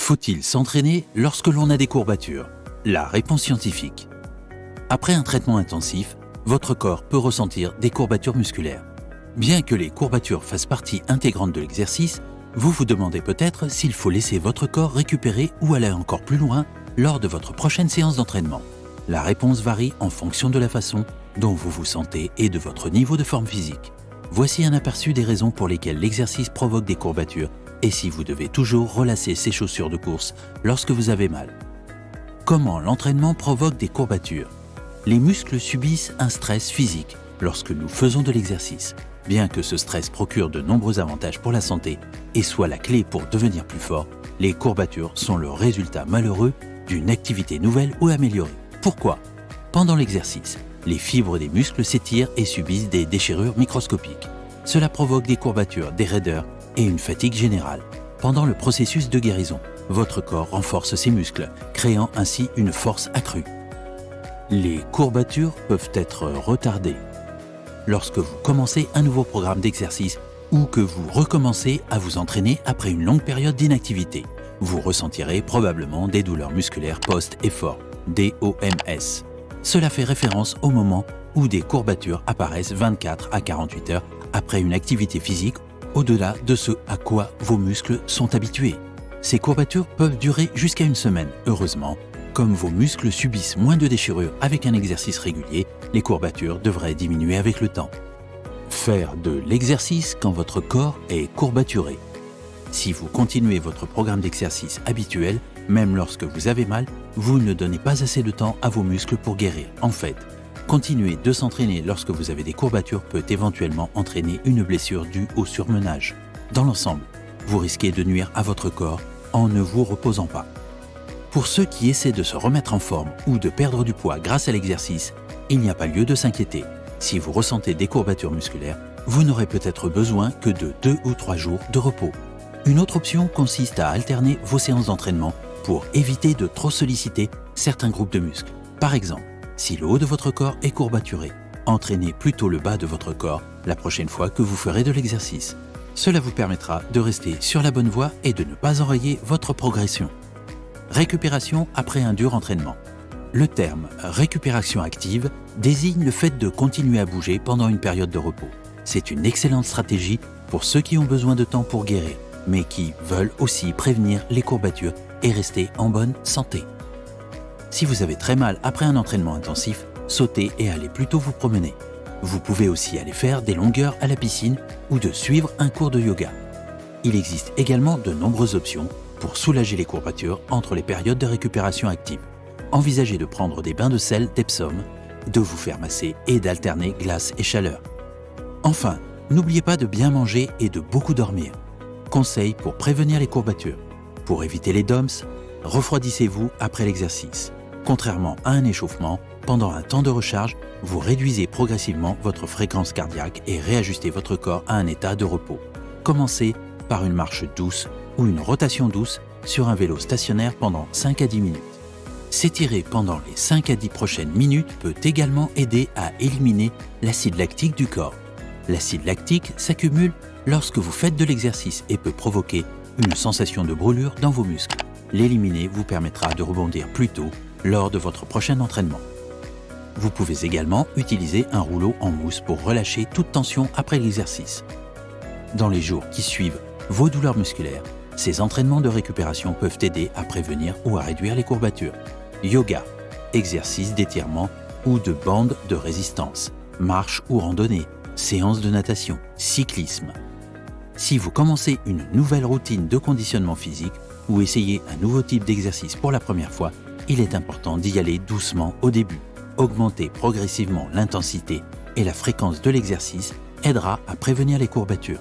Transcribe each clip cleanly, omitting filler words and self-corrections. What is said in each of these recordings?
Faut-il s'entraîner lorsque l'on a des courbatures? La réponse scientifique. Après un traitement intensif, votre corps peut ressentir des courbatures musculaires. Bien que les courbatures fassent partie intégrante de l'exercice, vous vous demandez peut-être s'il faut laisser votre corps récupérer ou aller encore plus loin lors de votre prochaine séance d'entraînement. La réponse varie en fonction de la façon dont vous vous sentez et de votre niveau de forme physique. Voici un aperçu des raisons pour lesquelles l'exercice provoque des courbatures et si vous devez toujours relasser ces chaussures de course lorsque vous avez mal. Comment l'entraînement provoque des courbatures? Les muscles subissent un stress physique lorsque nous faisons de l'exercice. Bien que ce stress procure de nombreux avantages pour la santé et soit la clé pour devenir plus fort, les courbatures sont le résultat malheureux d'une activité nouvelle ou améliorée. Pourquoi? Pendant l'exercice, les fibres des muscles s'étirent et subissent des déchirures microscopiques. Cela provoque des courbatures, des raideurs et une fatigue générale. Pendant le processus de guérison, votre corps renforce ses muscles, créant ainsi une force accrue. Les courbatures peuvent être retardées. Lorsque vous commencez un nouveau programme d'exercice ou que vous recommencez à vous entraîner après une longue période d'inactivité, vous ressentirez probablement des douleurs musculaires post-effort, DOMS. Cela fait référence au moment où des courbatures apparaissent 24 à 48 heures après une activité physique au-delà de ce à quoi vos muscles sont habitués. Ces courbatures peuvent durer jusqu'à une semaine. Heureusement, comme vos muscles subissent moins de déchirures avec un exercice régulier, les courbatures devraient diminuer avec le temps. Faire de l'exercice quand votre corps est courbaturé. Si vous continuez votre programme d'exercice habituel, même lorsque vous avez mal, vous ne donnez pas assez de temps à vos muscles pour guérir. En fait, continuer de s'entraîner lorsque vous avez des courbatures peut éventuellement entraîner une blessure due au surmenage. Dans l'ensemble, vous risquez de nuire à votre corps en ne vous reposant pas. Pour ceux qui essaient de se remettre en forme ou de perdre du poids grâce à l'exercice, il n'y a pas lieu de s'inquiéter. Si vous ressentez des courbatures musculaires, vous n'aurez peut-être besoin que de 2 ou 3 jours de repos. Une autre option consiste à alterner vos séances d'entraînement pour éviter de trop solliciter certains groupes de muscles. Par exemple, si le haut de votre corps est courbaturé, entraînez plutôt le bas de votre corps la prochaine fois que vous ferez de l'exercice. Cela vous permettra de rester sur la bonne voie et de ne pas enrayer votre progression. Récupération après un dur entraînement. Le terme « récupération active » désigne le fait de continuer à bouger pendant une période de repos. C'est une excellente stratégie pour ceux qui ont besoin de temps pour guérir, mais qui veulent aussi prévenir les courbatures et rester en bonne santé. Si vous avez très mal après un entraînement intensif, sautez et allez plutôt vous promener. Vous pouvez aussi aller faire des longueurs à la piscine ou de suivre un cours de yoga. Il existe également de nombreuses options pour soulager les courbatures entre les périodes de récupération active. Envisagez de prendre des bains de sel d'Epsom, de vous faire masser et d'alterner glace et chaleur. Enfin, n'oubliez pas de bien manger et de beaucoup dormir. Conseil pour prévenir les courbatures. Pour éviter les DOMS, refroidissez-vous après l'exercice. Contrairement à un échauffement, pendant un temps de recharge, vous réduisez progressivement votre fréquence cardiaque et réajustez votre corps à un état de repos. Commencez par une marche douce ou une rotation douce sur un vélo stationnaire pendant 5 à 10 minutes. S'étirer pendant les 5 à 10 prochaines minutes peut également aider à éliminer l'acide lactique du corps. L'acide lactique s'accumule lorsque vous faites de l'exercice et peut provoquer une sensation de brûlure dans vos muscles. L'éliminer vous permettra de rebondir plus tôt lors de votre prochain entraînement. Vous pouvez également utiliser un rouleau en mousse pour relâcher toute tension après l'exercice. Dans les jours qui suivent vos douleurs musculaires, ces entraînements de récupération peuvent aider à prévenir ou à réduire les courbatures. Yoga, exercice d'étirement ou de bande de résistance, marche ou randonnée, séance de natation, cyclisme. Si vous commencez une nouvelle routine de conditionnement physique ou essayez un nouveau type d'exercice pour la première fois, il est important d'y aller doucement au début. Augmenter progressivement l'intensité et la fréquence de l'exercice aidera à prévenir les courbatures.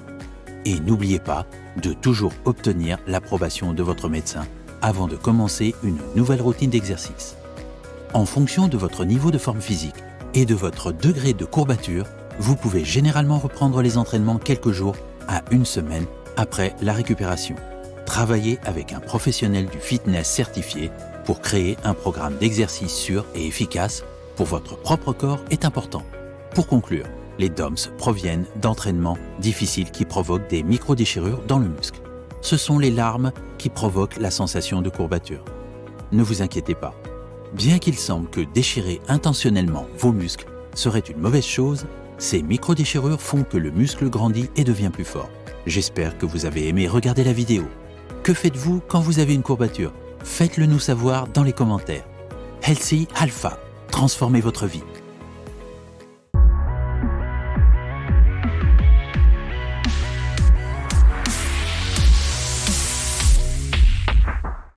Et n'oubliez pas de toujours obtenir l'approbation de votre médecin avant de commencer une nouvelle routine d'exercice. En fonction de votre niveau de forme physique et de votre degré de courbature, vous pouvez généralement reprendre les entraînements quelques jours à une semaine après la récupération. Travaillez avec un professionnel du fitness certifié pour créer un programme d'exercice sûr et efficace pour votre propre corps est important. Pour conclure, les DOMS proviennent d'entraînements difficiles qui provoquent des micro-déchirures dans le muscle. ce sont les larmes qui provoquent la sensation de courbature. Ne vous inquiétez pas. Bien qu'il semble que déchirer intentionnellement vos muscles serait une mauvaise chose, ces micro-déchirures font que le muscle grandit et devient plus fort. J'espère que vous avez aimé regarder la vidéo. Que faites-vous quand vous avez une courbature? Faites-le nous savoir dans les commentaires. Healthy Alpha, transformez votre vie.